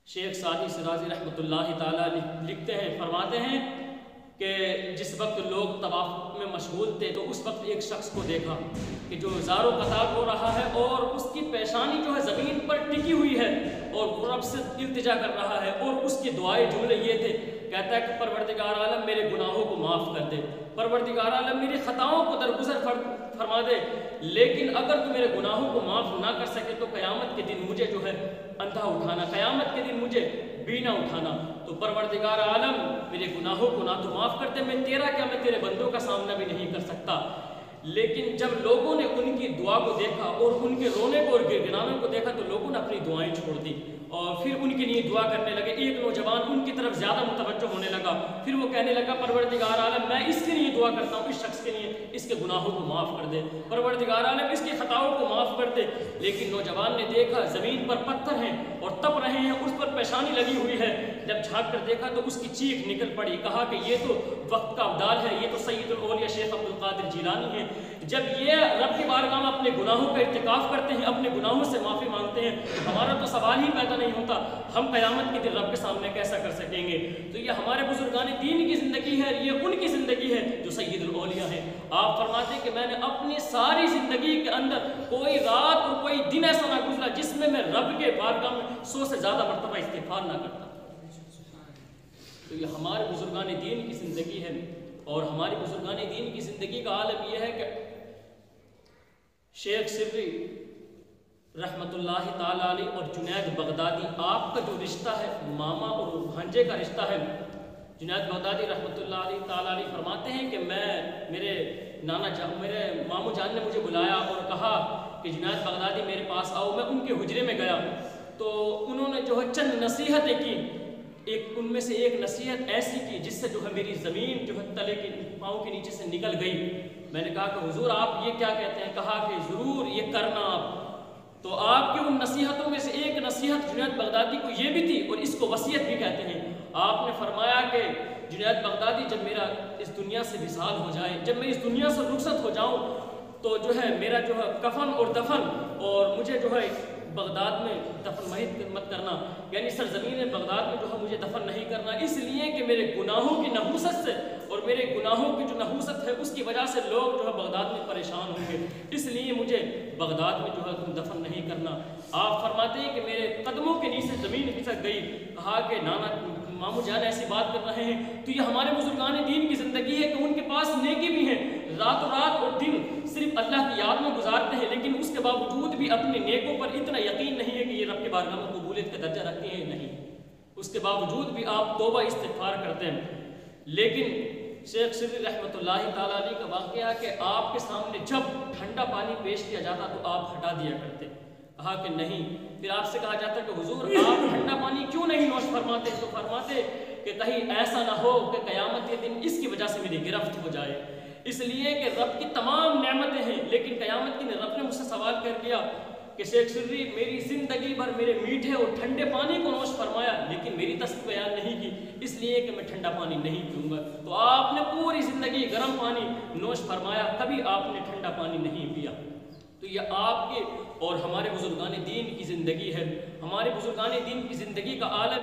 شیخ Saadi Shirazi رحمۃ اللہ تعالیٰ لکھتے ہیں، فرماتے ہیں کہ جس وقت لوگ طواف میں مشغول تھے تو اس وقت ایک شخص کو دیکھا کہ جو زار و قطار ہو رہا ہے اور اس کی پیشانی جو ہے زمین پر ٹکی ہوئی ہے اور وہ رب سے التجا کر رہا ہے، اور اس کی دعائیں جملے یہ تھے، کہتا ہے کہ پروردگار عالم میرے گناہوں کو معاف کر دے، پروردگار عالم میری خطاؤں کو درگزر فرما دے، لیکن اگر تو میرے گناہوں کو معاف نہ کر سکے تو قیامت کے دن مجھے جو ہے اندھا اٹھانا، قیامت کے دن مجھے بینا اٹھانا۔ تو پروردگار عالم میرے گناہوں کو نہ تو معاف کرتے، میں تیرا کیا، میں تیرے بندوں کا سامنا بھی نہیں کر سکتا۔ لیکن جب لوگوں نے ان کی دعا کو دیکھا اور ان کے رونے کو اور گڑگڑانے کو دیکھا تو لوگوں نے اپنی دعائیں چھوڑ دی اور پھر ان کے لیے دعا کرنے لگے۔ ایک نوجوان ان کی طرف زیادہ متوجہ ہونے لگا، پھر وہ کہنے لگا پروردگار عالم میں اس کے لیے دعا کرتا ہوں، اس شخص کے لیے اس کے گناہوں کو معاف کر دے، پروردگار عالم اس کی خطاؤں کو معاف کر دے۔ لیکن نوجوان نے دیکھا زمین پر پتھر ہیں اور تپ رہے ہیں، اس پر پیشانی لگی ہوئی ہے، جب جھانک کر دیکھا تو اس کی چیخ نکل پڑی، کہا کہ یہ تو وقت کا ابدال ہے، یہ تو سید الاولیاء شیخ عبد القادر جیلانی ہے۔ جب یہ رب کی بارگاہ میں اپنے گناہوں کا ارتکاف کرتے ہیں، اپنے گناہوں سے معافی مانگتے ہیں، تو ہمارا تو سوال ہی پیدا نہیں ہوتا ہم قیامت کے دن رب کے سامنے کیسا کر سکیں گے۔ تو یہ ہمارے بزرگان دین کی زندگی ہے، یہ ان کی زندگی ہے جو سید الاولیاء ہیں۔ آپ فرماتے ہیں کہ میں نے اپنی ساری زندگی کے اندر کوئی رات اور کوئی دن ایسا نہ گزرا جس میں رب کے بارگاہ میں 100 سے زیادہ مرتبہ استغفار نہ کرتا۔ تو یہ ہمارے بزرگان دین کی زندگی ہے، اور ہماری بزرگان دین کی زندگی کا عالم یہ ہے کہ شیخ سری رحمۃ اللہ تعالیٰ علیہ اور جنید بغدادی، آپ کا جو رشتہ ہے ماما اور بھانجے کا رشتہ ہے۔ جنید بغدادی رحمۃ اللہ علیہ تعالیٰ علیہ فرماتے ہیں کہ میرے مامو جان نے مجھے بلایا اور کہا کہ جنید بغدادی میرے پاس آؤ۔ میں ان کے حجرے میں گیا تو انہوں نے جو ہے چند نصیحتیں کی، ان میں سے ایک نصیحت ایسی کی جس سے جو ہے میری زمین جو ہے تلے کے پاؤں کے نیچے سے نکل گئی۔ میں نے کہا کہ حضور آپ یہ کیا کہتے ہیں؟ کہا کہ ضرور یہ کرنا آپ۔ تو آپ کی ان نصیحتوں میں سے ایک نصیحت جنید بغدادی کو یہ بھی تھی، اور اس کو وصیت بھی کہتے ہیں۔ آپ نے فرمایا کہ جنید بغدادی جب میرا اس دنیا سے وصال ہو جائے، جب میں اس دنیا سے رخصت ہو جاؤں تو جو ہے میرا جو ہے کفن اور دفن، اور مجھے جو ہے بغداد میں دفن مت کرنا، یعنی سرزمین بغداد میں جو ہے مجھے دفن نہیں کرنا، اس لیے کہ میرے گناہوں کی نحوست سے اور میرے گناہوں کی جو نحوست ہے اس کی وجہ سے لوگ جو ہے بغداد میں پریشان ہوں گے، اس لیے مجھے بغداد میں جو ہے تم دفن نہیں کرنا۔ آپ فرماتے ہیں کہ میرے قدموں کے نیچے زمین کھسک گئی، کہا کہ نانا مامو جان ایسی بات کر رہے ہیں۔ تو یہ ہمارے بزرگان دین کی زندگی ہے کہ ان کے پاس نیکی بھی ہے، رات اور دن صرف اللہ کی یاد میں گزارتے ہیں، لیکن اس کے باوجود بھی اپنے نیکوں پر اتنا یقین نہیں ہے کہ یہ رب کے بارگاہ میں قبولیت کا درجہ رکھتے ہیں، نہیں، اس کے باوجود بھی آپ توبہ استغفار کرتے ہیں۔ لیکن شیخ سری رحمۃ اللہ تعالیٰ علیہ کا واقعہ ہے کہ آپ کے سامنے جب ٹھنڈا پانی پیش کیا جاتا تو آپ ہٹا دیا کرتے، کہا کہ نہیں۔ پھر آپ سے کہا جاتا کہ حضور آپ ٹھنڈا پانی کیوں نہیں نوش فرماتے؟ تو فرماتے کہ کہیں ایسا نہ ہو کہ قیامت کے دن اس کی وجہ سے میری گرفت ہو جائے، اس لیے کہ رب کی تمام نعمتیں ہیں، لیکن قیامت کے دن رب نے مجھ سے سوال کر لیا کہ شیخ سری میری زندگی بھر میرے میٹھے اور ٹھنڈے پانی کو نوش فرمایا، لیکن میری تصدیق بیان نہیں کی، اس لیے کہ میں ٹھنڈا پانی نہیں پیوں گا۔ تو آپ نے پوری زندگی گرم پانی نوش فرمایا، کبھی آپ نے ٹھنڈا پانی نہیں پیا۔ تو یہ آپ کے اور ہمارے بزرگان دین کی زندگی ہے۔ ہمارے بزرگان دین کی زندگی کا عالم